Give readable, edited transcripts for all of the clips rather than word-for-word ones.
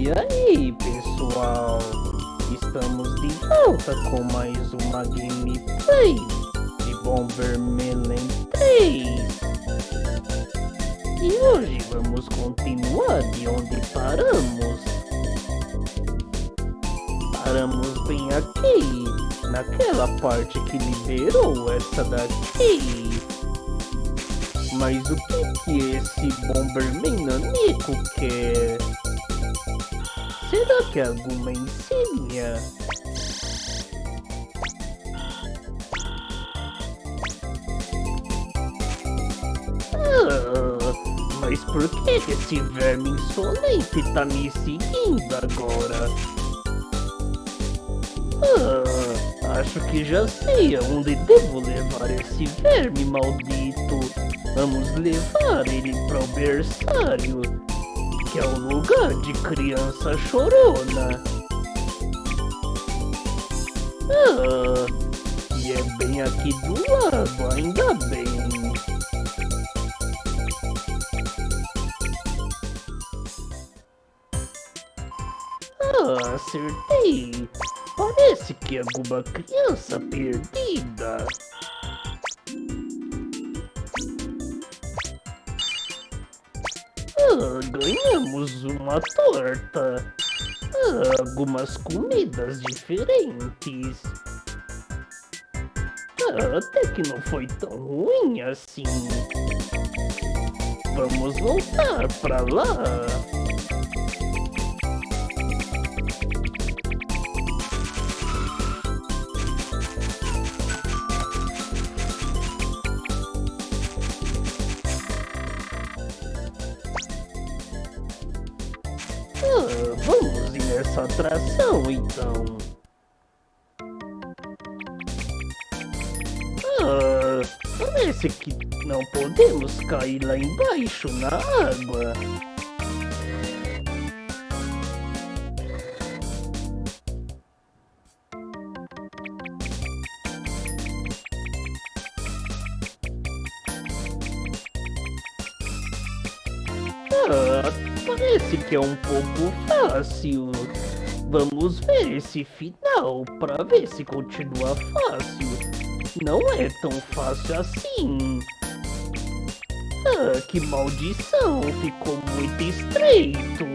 E aí, pessoal, estamos de volta com mais uma gameplay de Bomberman Land 3. E hoje vamos continuar de onde paramos. Paramos bem aqui, naquela parte que liberou essa daqui. Mas o que esse Bomberman nanico quer? Será que é alguma insígnia? Mas por que esse verme insolente tá me seguindo agora? Acho que já sei aonde devo levar esse verme maldito. Vamos levar ele pro berçário, que é o lugar de criança chorona. E é bem aqui do lado, ainda bem. Acertei. Parece que é alguma criança perdida. Ganhamos uma torta. Algumas comidas diferentes. Até que não foi tão ruim assim. Vamos voltar pra lá. Vamos ir nessa atração então. Parece que não podemos cair lá embaixo na água. Parece que é um pouco fácil. Vamos ver esse final para ver se continua fácil. Não é tão fácil assim. Que maldição, ficou muito estreito.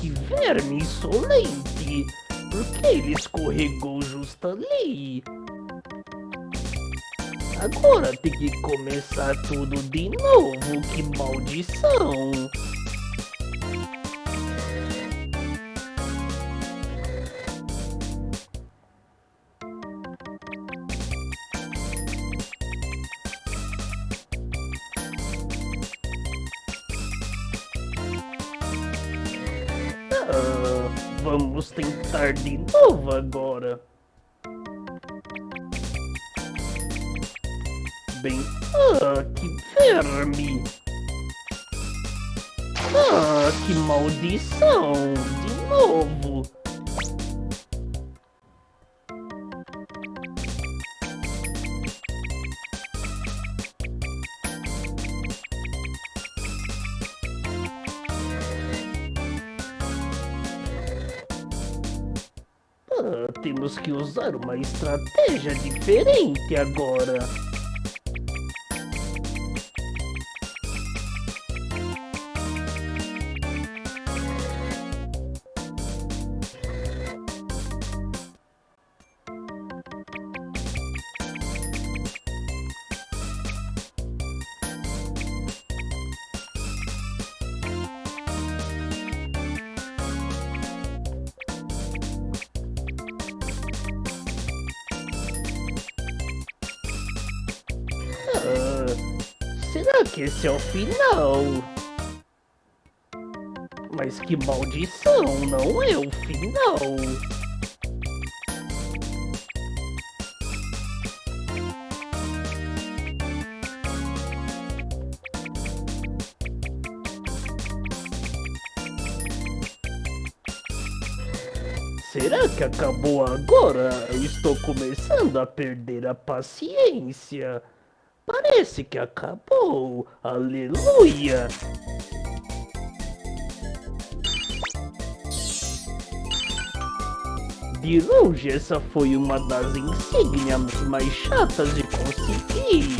Que verme insolente. Por que ele escorregou justo ali? Agora tem que começar tudo de novo, que maldição! Vamos tentar de novo agora. Bem, que verme! Que maldição! De novo! Temos que usar uma estratégia diferente agora. Será que esse é o final? Mas que maldição, não é o final. Será que acabou agora? Eu estou começando a perder a paciência. Parece que acabou. Aleluia! De longe, essa foi uma das insígnias mais chatas de conseguir.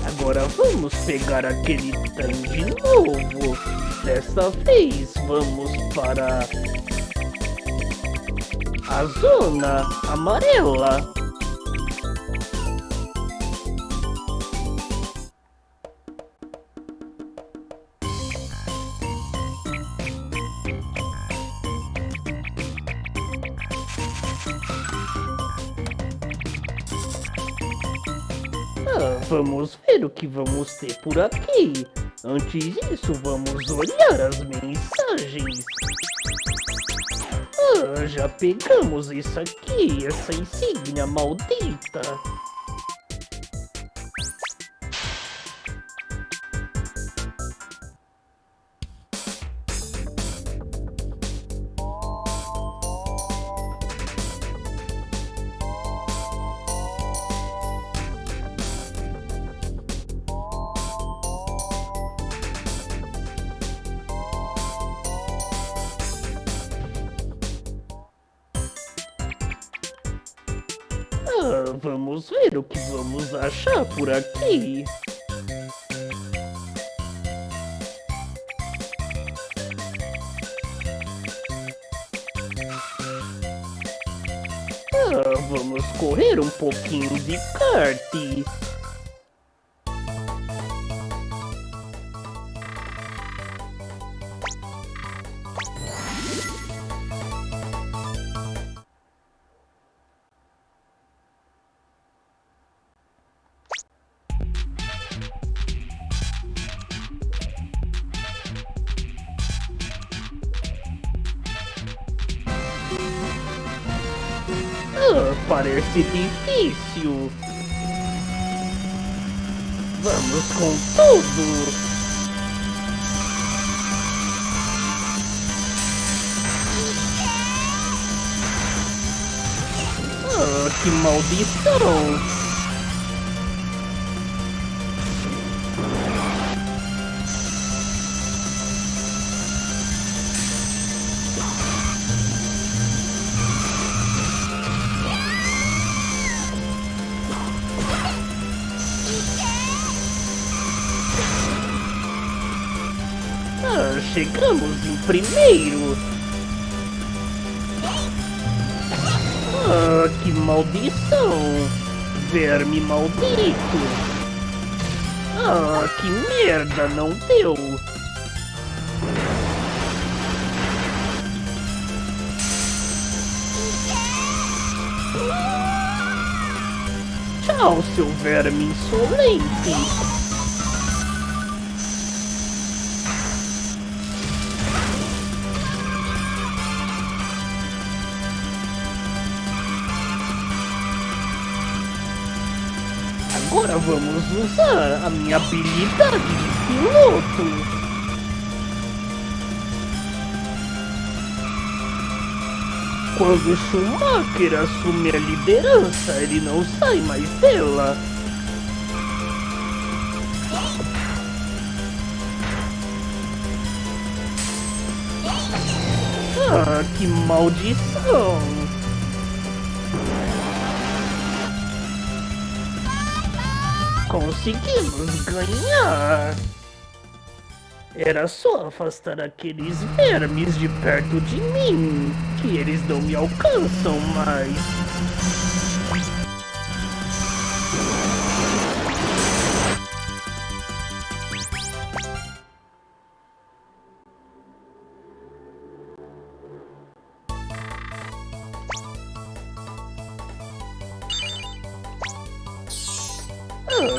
Agora vamos pegar aquele trem de novo. Dessa vez vamos para a zona amarela. Vamos ver o que vamos ter por aqui. Antes disso, vamos olhar as mensagens. Já pegamos isso aqui, essa insígnia maldita. Vamos ver o que vamos achar por aqui. Vamos correr um pouquinho de kart. Parece difícil. Vamos com tudo. Que maldição. Chegamos em primeiro. Que maldição. Verme maldito. Que merda, não deu. Tchau, seu verme insolente. Agora vamos usar a minha habilidade de piloto. Quando Schumacher assume a liderança, ele não sai mais dela. Que maldição! Conseguimos ganhar! Era só afastar aqueles vermes de perto de mim, que eles não me alcançam mais.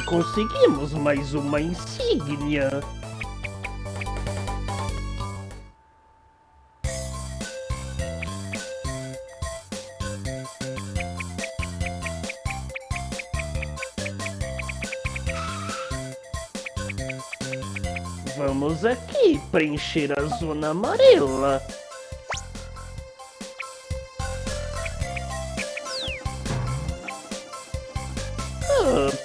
Conseguimos mais uma insígnia. Vamos aqui preencher a zona amarela.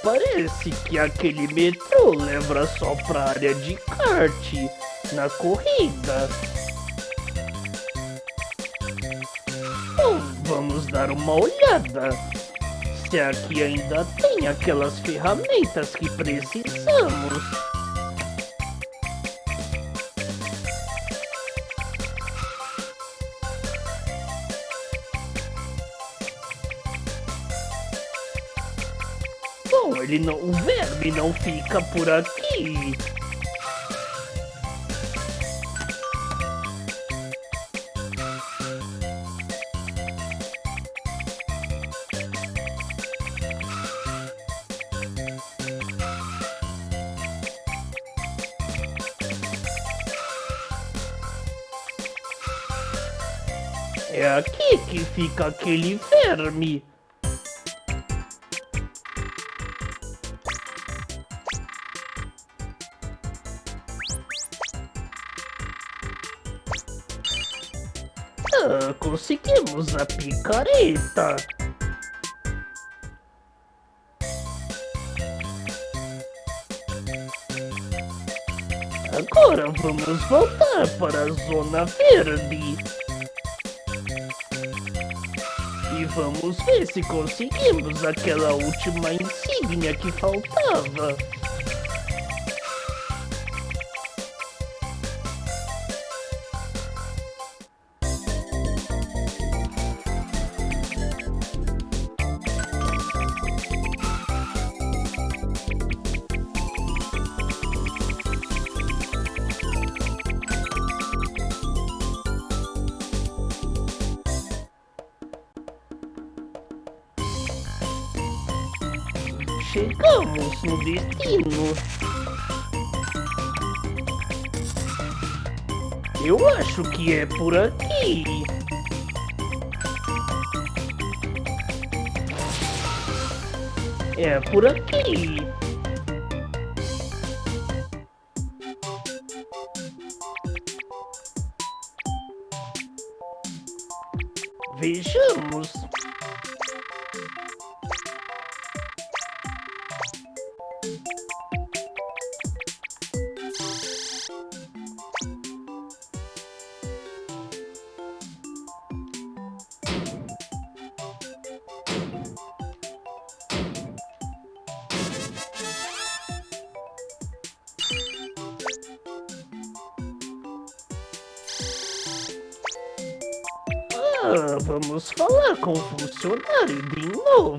Parece que aquele metrô leva só pra área de kart na corrida. Vamos dar uma olhada. Se aqui ainda tem aquelas ferramentas que precisamos. Bom, o verme não fica por aqui. É aqui que fica aquele verme. Ah, conseguimos a picareta. Agora vamos voltar para a zona verde. E vamos ver se conseguimos aquela última insígnia que faltava. Chegamos no destino. Eu acho que é por aqui. É por aqui. Vejamos. Ah, vamos falar com o funcionário de novo.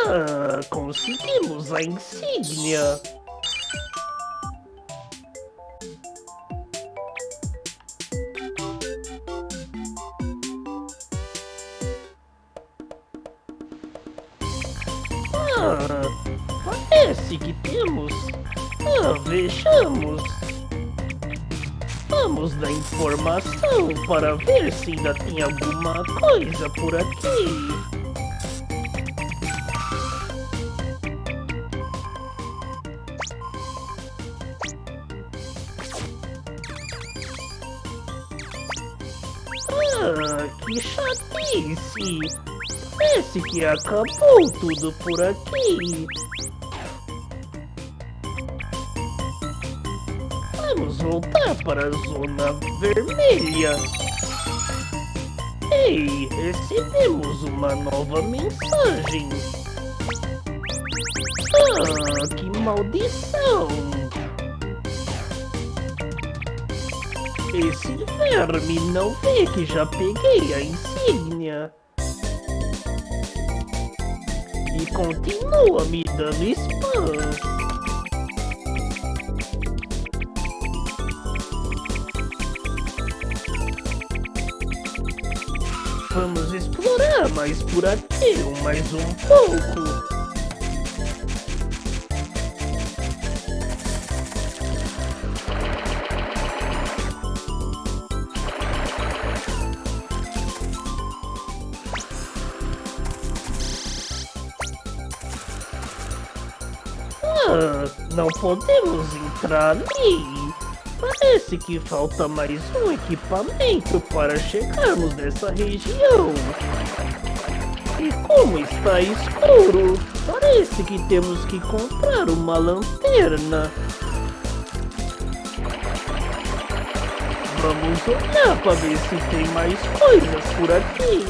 Ah, conseguimos a insígnia. Ah, parece que temos. Ah, vejamos. Vamos dar informação para ver se ainda tem alguma coisa por aqui. Ah, que chatice! Parece que acabou tudo por aqui. Vamos voltar para a zona vermelha. Ei, recebemos uma nova mensagem. Ah, que maldição! Esse verme não vê que já peguei a insígnia. E continua me dando spam. Vamos explorar mais por aqui, mais um pouco. Ah, não podemos entrar ali. Parece que falta mais um equipamento para chegarmos nessa região. E como está escuro, parece que temos que comprar uma lanterna. Vamos olhar pra ver se tem mais coisas por aqui.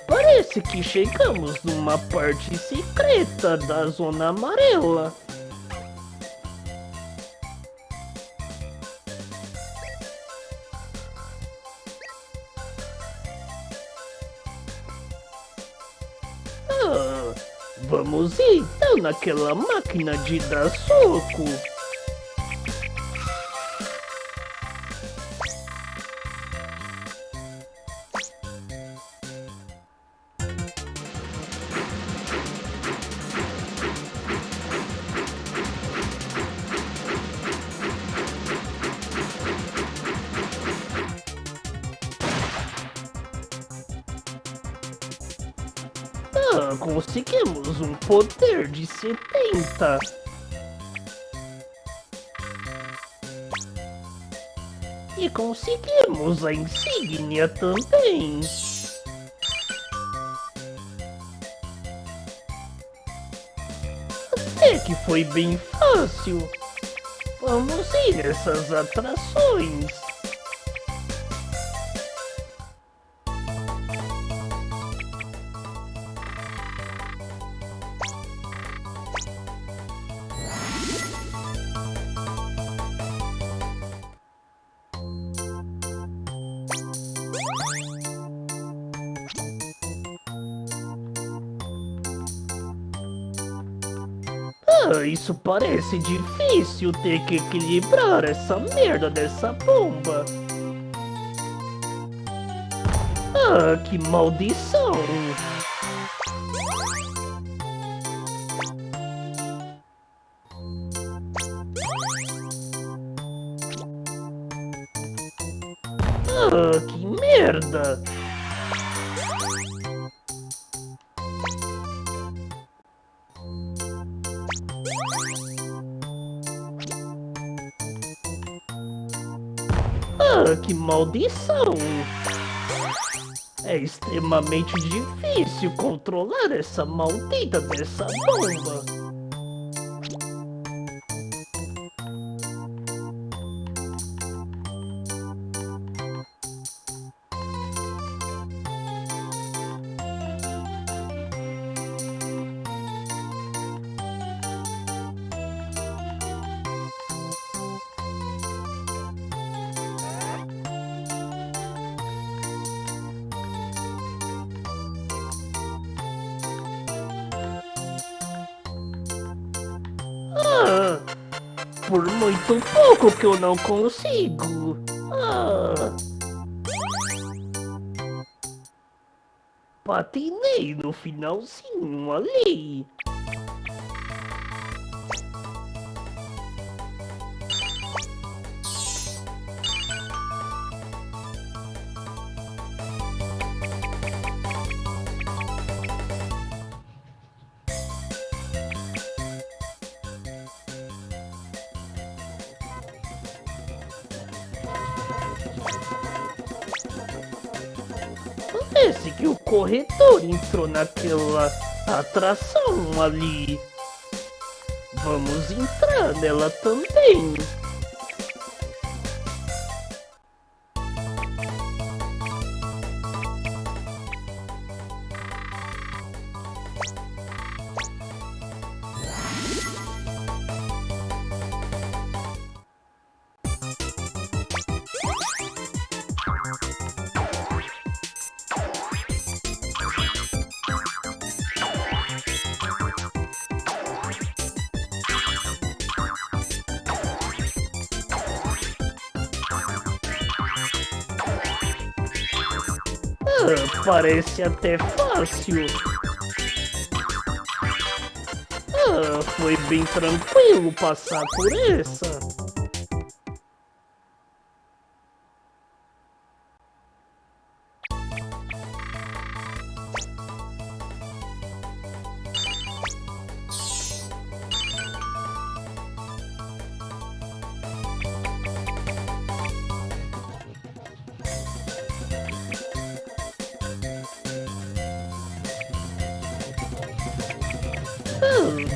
Parece que chegamos numa parte secreta da zona amarela. Vamos então naquela máquina de dar soco. Conseguimos um poder de 70. E conseguimos a insígnia também. Até que foi bem fácil. Vamos ir nessas atrações. Isso parece difícil, ter que equilibrar essa merda dessa bomba. Que maldição! Que merda! Que maldição! É extremamente difícil controlar essa maldita dessa bomba. Por muito pouco que eu não consigo. Patinei no finalzinho ali. Parece que o corredor entrou naquela atração ali. Vamos entrar nela também. Parece até fácil. Foi bem tranquilo passar por essa.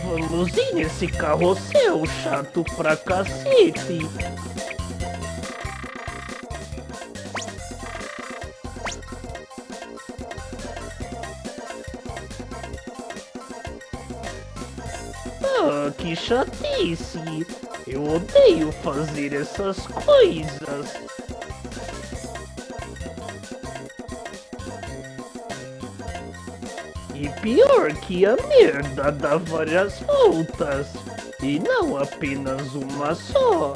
Vamos ir nesse carrossel chato pra cacete. Ah, que chatice. Eu odeio fazer essas coisas. E pior que a merda dá várias voltas. E não apenas uma só.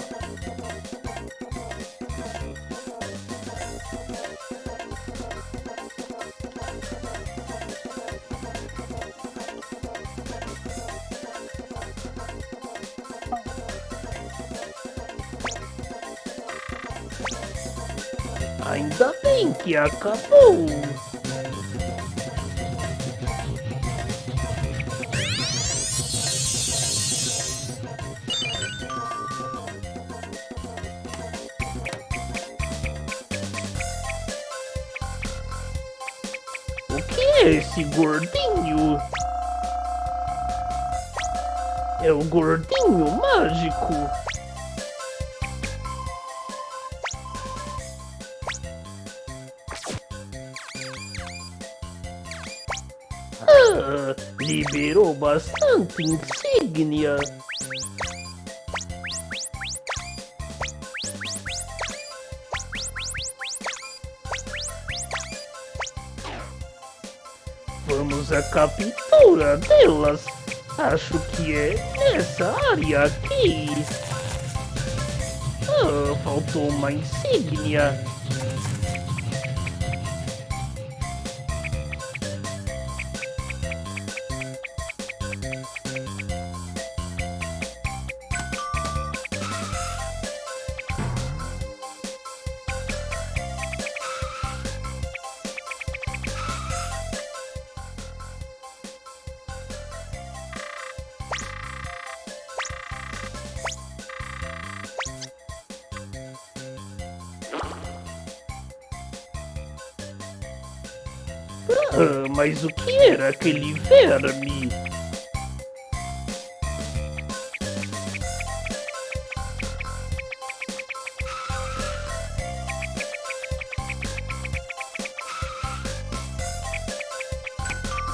Ainda bem que acabou. O que é esse gordinho? É o gordinho mágico. Ah, liberou bastante insígnia. Vamos à captura delas. Acho que é nessa área aqui. Ah, faltou uma insígnia. Ah, mas o que era aquele verme?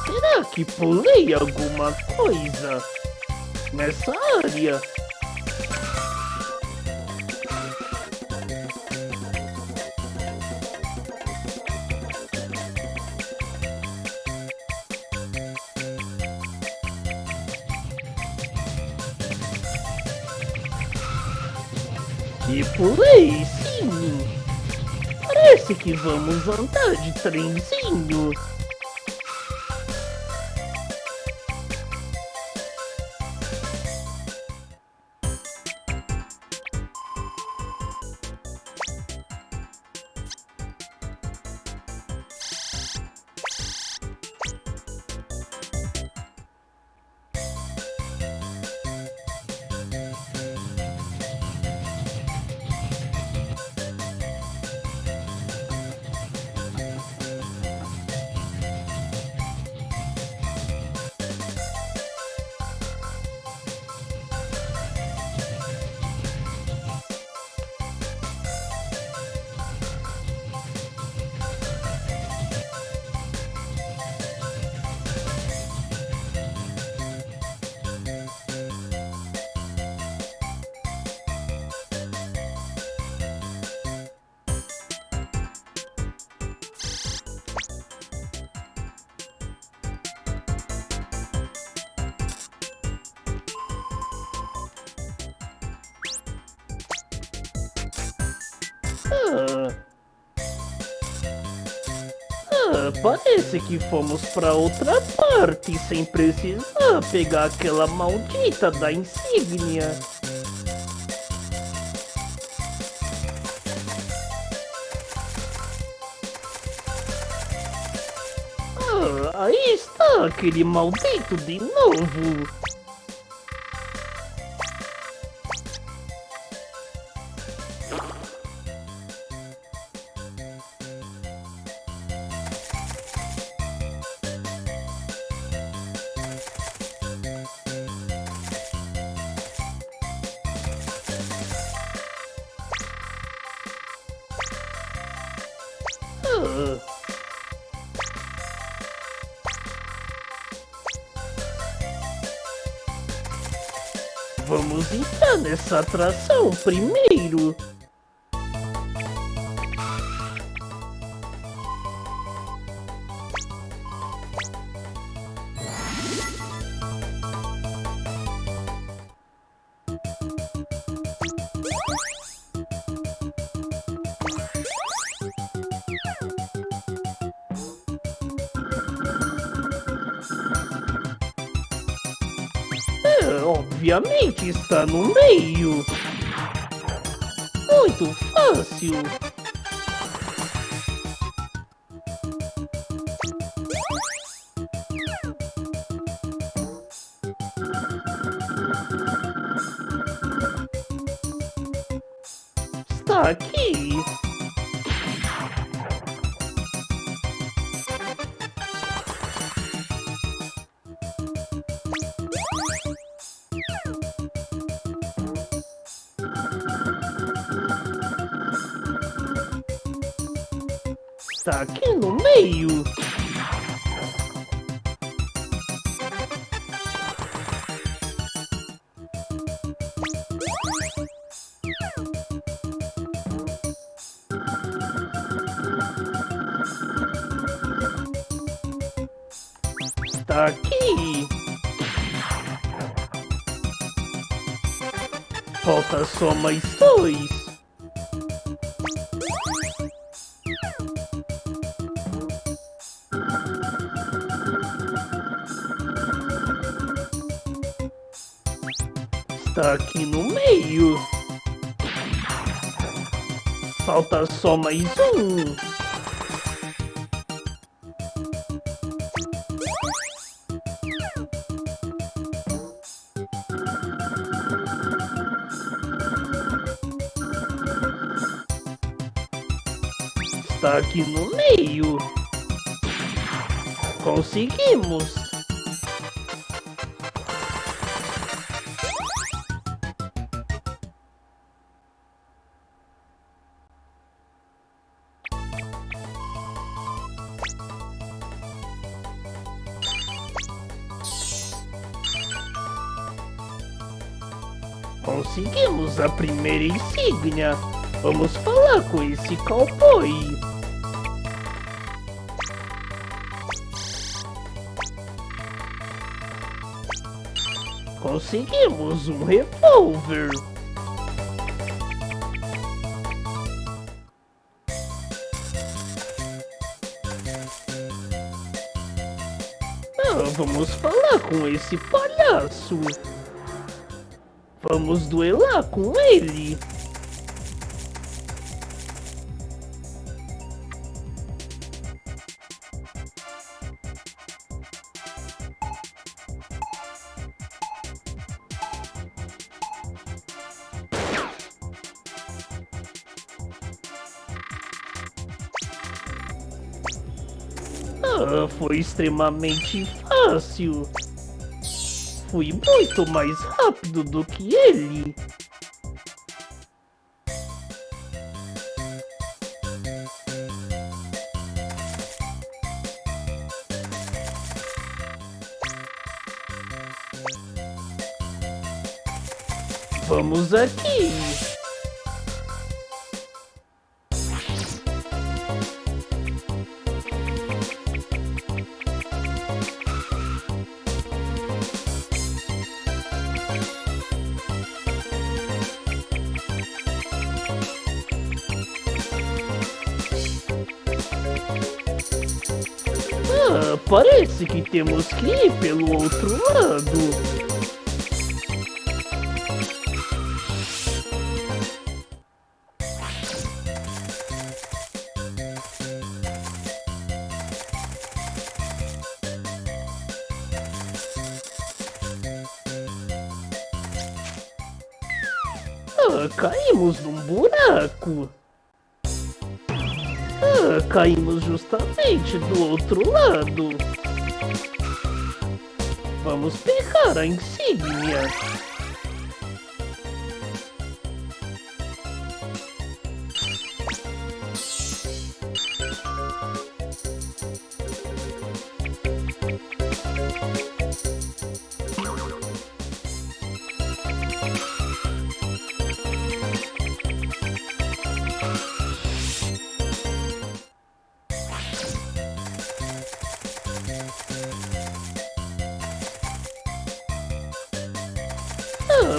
Será que pulei alguma coisa nessa área? E pulei, sim! Parece que vamos andar de trenzinho. Parece que fomos pra outra parte sem precisar pegar aquela maldita da insígnia. Ah, aí está aquele maldito de novo. Vamos entrar nessa atração primeiro. Obviamente está no meio. Muito fácil. Está aqui. Está aqui no meio. Está aqui. Falta só mais 2. Está aqui no meio. Falta só mais 1. Está aqui no meio. Conseguimos. Conseguimos a primeira insígnia. Vamos falar com esse cowboy. Conseguimos um revólver. Vamos falar com esse palhaço. Vamos duelar com ele. Foi extremamente fácil. Fui muito mais rápido do que ele. Vamos aqui. Parece que temos que ir pelo outro lado. Caímos num buraco. Caímos justamente do outro lado. Vamos pegar a insígnia.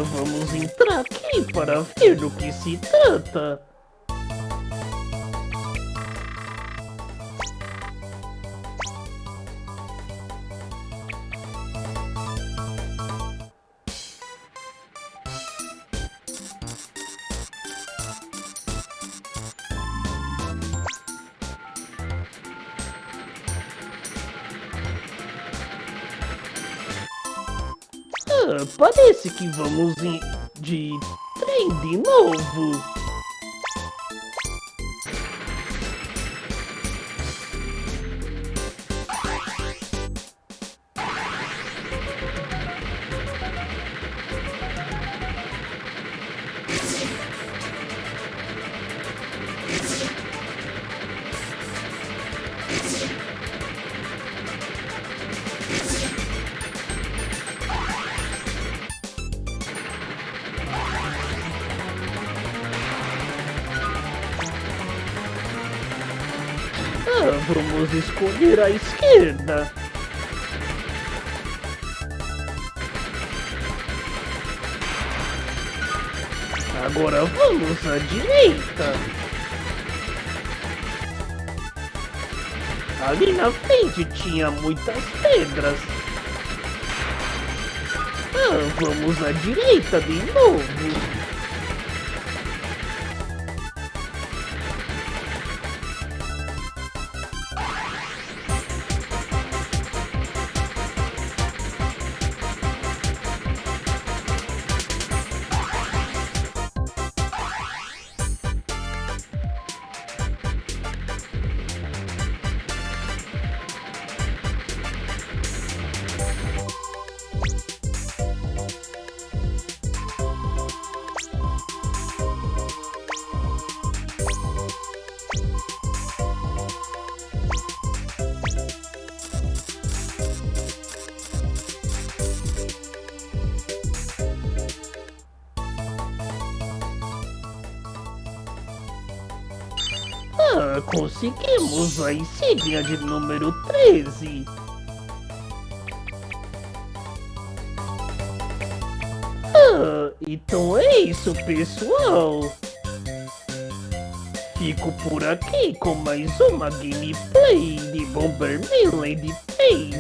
Vamos entrar aqui para ver do que se trata. Parece que vamos de trem de novo. Vamos escolher a esquerda. Agora vamos à direita. Ali na frente tinha muitas pedras. Vamos à direita de novo. Conseguimos a insígnia de número 13. Então é isso, pessoal. Fico por aqui com mais uma gameplay de Bomberman Land 3.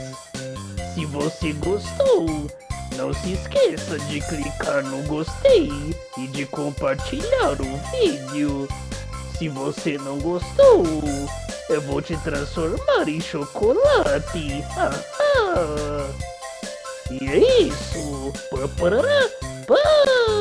Se você gostou, não se esqueça de clicar no gostei e de compartilhar o vídeo. Se você não gostou, eu vou te transformar em chocolate. E é isso. Pá.